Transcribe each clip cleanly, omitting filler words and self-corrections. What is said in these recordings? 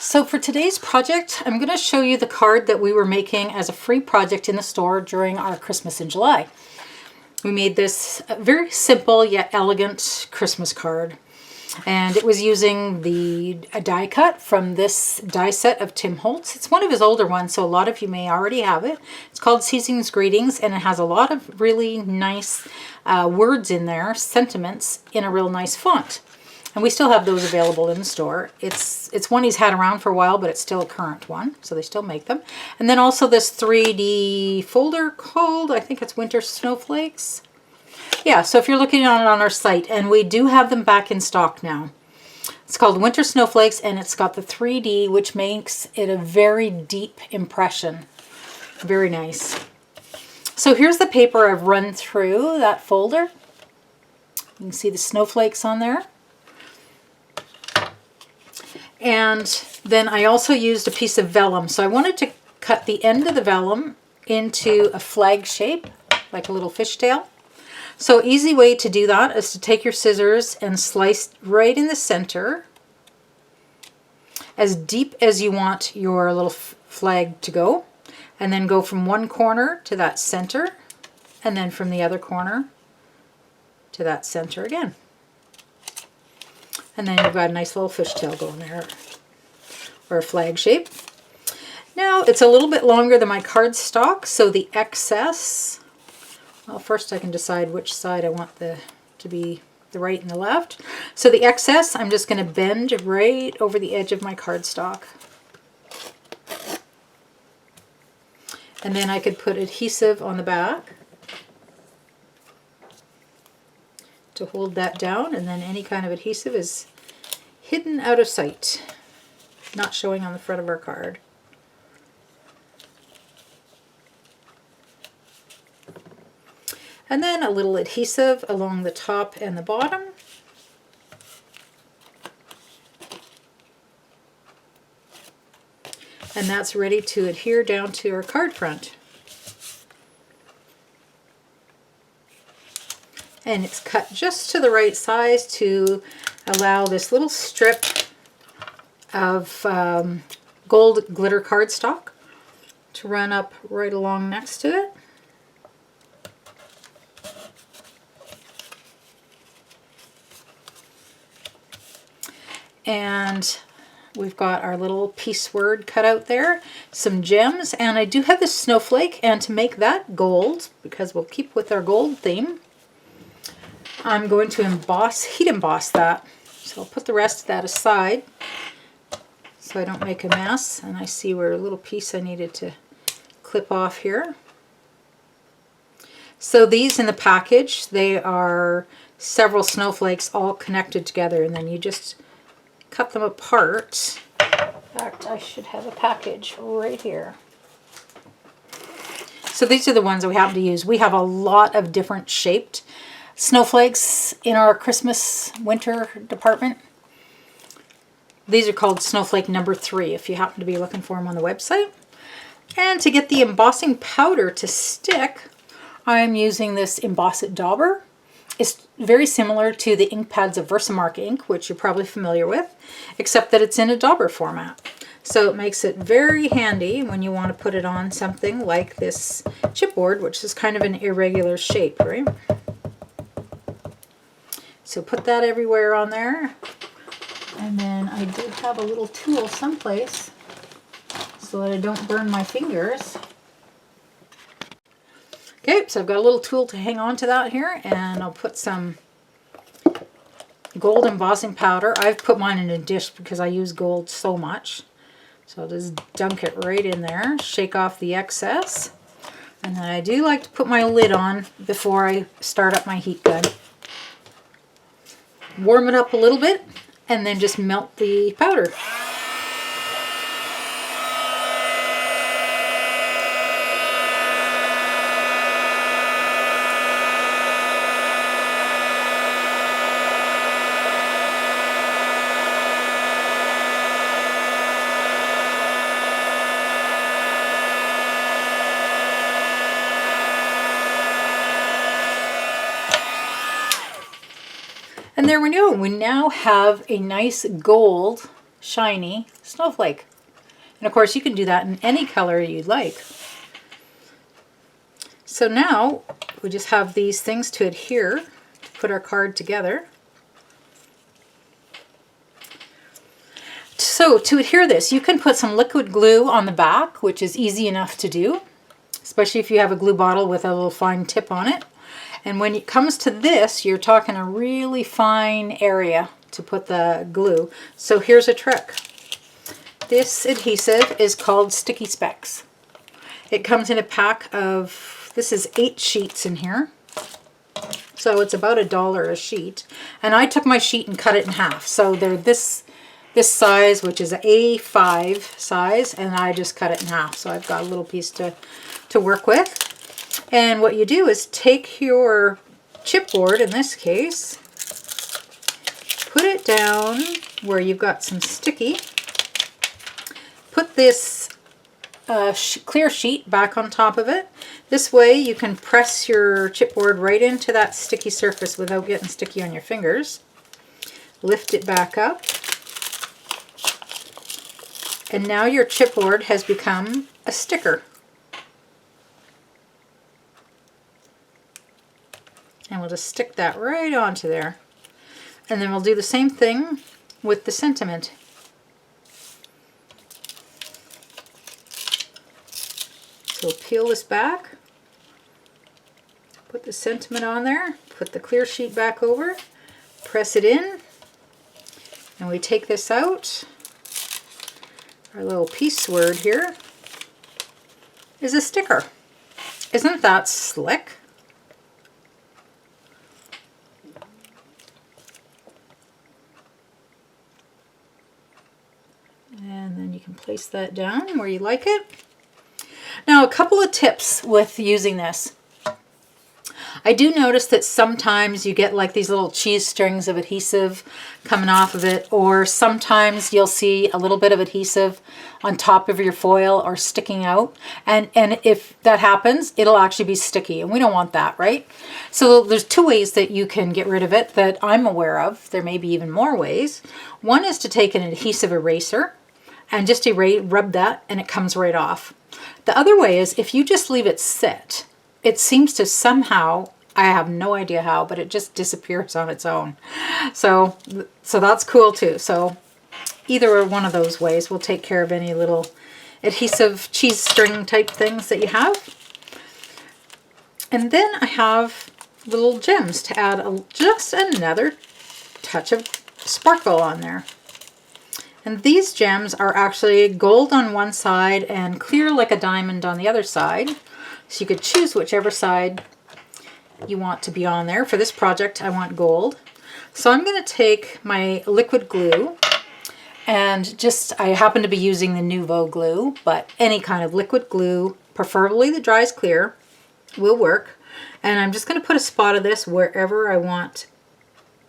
So for today's project, I'm going to show you the card that we were making as a free project in the store during our Christmas in July. We made this very simple yet elegant Christmas card. And it was using a die cut from this die set of Tim Holtz. It's one of his older ones, so a lot of you may already have it. It's called Season's Greetings, and it has a lot of really nice words in there, sentiments, in a real nice font. And we still have those available in the store. It's one he's had around for a while, but it's still a current one, so they still make them. And then also this 3D folder called, I think it's Winter Snowflakes. Yeah, so if you're looking on it on our site, and we do have them back in stock now. It's called Winter Snowflakes, and it's got the 3D, which makes it a very deep impression. Very nice. So here's the paper I've run through that folder. You can see the snowflakes on there. And then I also used a piece of vellum. So I wanted to cut the end of the vellum into a flag shape, like a little fishtail. So easy way to do that is to take your scissors and slice right in the center, as deep as you want your little flag to go. And then go from one corner to that center, and then from the other corner to that center again. And then you've got a nice little fishtail going there, or a flag shape. Now it's a little bit longer than my cardstock, so the excess, well, first I can decide which side I want to be the right and the left. So the excess, I'm just going to bend right over the edge of my cardstock. And then I could put adhesive on the back to hold that down, and then any kind of adhesive is hidden out of sight, not showing on the front of our card. And then a little adhesive along the top and the bottom. And that's ready to adhere down to our card front. And it's cut just to the right size to allow this little strip of gold glitter cardstock to run up right along next to it. And we've got our little peace word cut out there, some gems, and I do have this snowflake, and to make that gold, because we'll keep with our gold theme, I'm going to heat emboss that. So I'll put the rest of that aside so I don't make a mess. And I see where a little piece I needed to clip off here. So these in the package, they are several snowflakes all connected together, and then you just cut them apart. In fact, I should have a package right here. So these are the ones that we happen to use. We have a lot of different shaped snowflakes in our Christmas winter department. These are called snowflake number 3 if you happen to be looking for them on the website. And to get the embossing powder to stick, I'm using this Emboss It Dauber. It's very similar to the ink pads of Versamark ink, which you're probably familiar with, except that it's in a dauber format. So it makes it very handy when you want to put it on something like this chipboard, which is kind of an irregular shape, right? So put that everywhere on there. And then I do have a little tool someplace so that I don't burn my fingers. Okay, so I've got a little tool to hang on to that here, and I'll put some gold embossing powder. I've put mine in a dish because I use gold so much. So I'll just dunk it right in there, shake off the excess. And then I do like to put my lid on before I start up my heat gun. Warm it up a little bit, and then just melt the powder. And there we go. We now have a nice gold shiny snowflake. And of course you can do that in any color you'd like. So now we just have these things to adhere to put our card together. So to adhere this, you can put some liquid glue on the back, which is easy enough to do, especially if you have a glue bottle with a little fine tip on it. And when it comes to this, you're talking a really fine area to put the glue. So here's a trick. This adhesive is called Sticky Specs. It comes in a pack of, this is 8 sheets in here. So it's about $1 a sheet. And I took my sheet and cut it in half. So they're this size, which is an A5 size, and I just cut it in half. So I've got a little piece to work with. And what you do is take your chipboard, in this case, put it down where you've got some sticky, put this clear sheet back on top of it. This way you can press your chipboard right into that sticky surface without getting sticky on your fingers. Lift it back up. And now your chipboard has become a sticker. And we'll just stick that right onto there. And then we'll do the same thing with the sentiment. So we'll peel this back, put the sentiment on there, put the clear sheet back over, press it in, and we take this out. Our little piece word here is a sticker. Isn't that slick? And then you can place that down where you like it. Now, a couple of tips with using this. I do notice that sometimes you get like these little cheese strings of adhesive coming off of it, or sometimes you'll see a little bit of adhesive on top of your foil or sticking out. And if that happens, it'll actually be sticky, and we don't want that, right? So there's 2 ways that you can get rid of it that I'm aware of. There may be even more ways. One is to take an adhesive eraser and just rub that, and it comes right off. The other way is if you just leave it sit, it seems to somehow, I have no idea how, but it just disappears on its own. So that's cool too. So either one of those ways will take care of any little adhesive cheese string type things that you have. And then I have little gems to add just another touch of sparkle on there. And these gems are actually gold on one side and clear like a diamond on the other side. So you could choose whichever side you want to be on there. For this project, I want gold. So I'm going to take my liquid glue and I happen to be using the Nouveau glue, but any kind of liquid glue, preferably that dries clear, will work. And I'm just going to put a spot of this wherever I want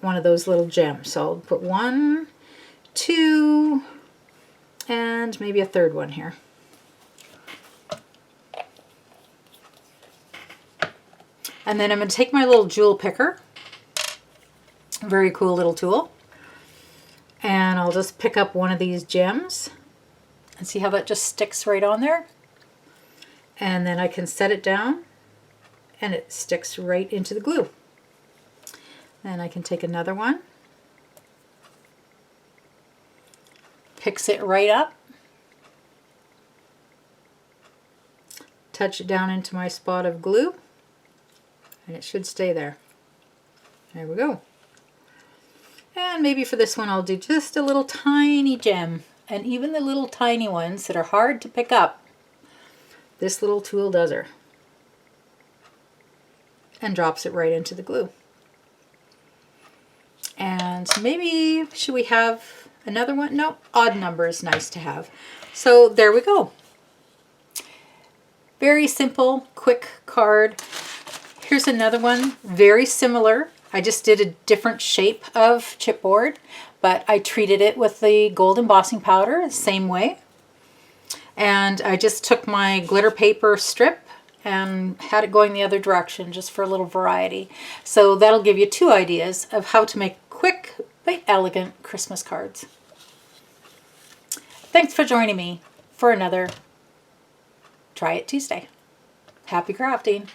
one of those little gems. So I'll put 1, 2, and maybe a third one here. And then I'm going to take my little jewel picker, very cool little tool, and I'll just pick up one of these gems and see how that just sticks right on there. And then I can set it down and it sticks right into the glue. Then I can take another one, picks it right up, touch it down into my spot of glue, and it should stay there. There we go. And maybe for this one I'll do just a little tiny gem. And even the little tiny ones that are hard to pick up, this little tool does her. And drops it right into the glue. And maybe, should we have another one? No, odd number is nice to have. So there we go. Very simple, quick card. Here's another one, very similar. I just did a different shape of chipboard, but I treated it with the gold embossing powder the same way. And I just took my glitter paper strip and had it going the other direction just for a little variety. So that'll give you 2 ideas of how to make quick but elegant Christmas cards. Thanks for joining me for another Try It Tuesday. Happy crafting.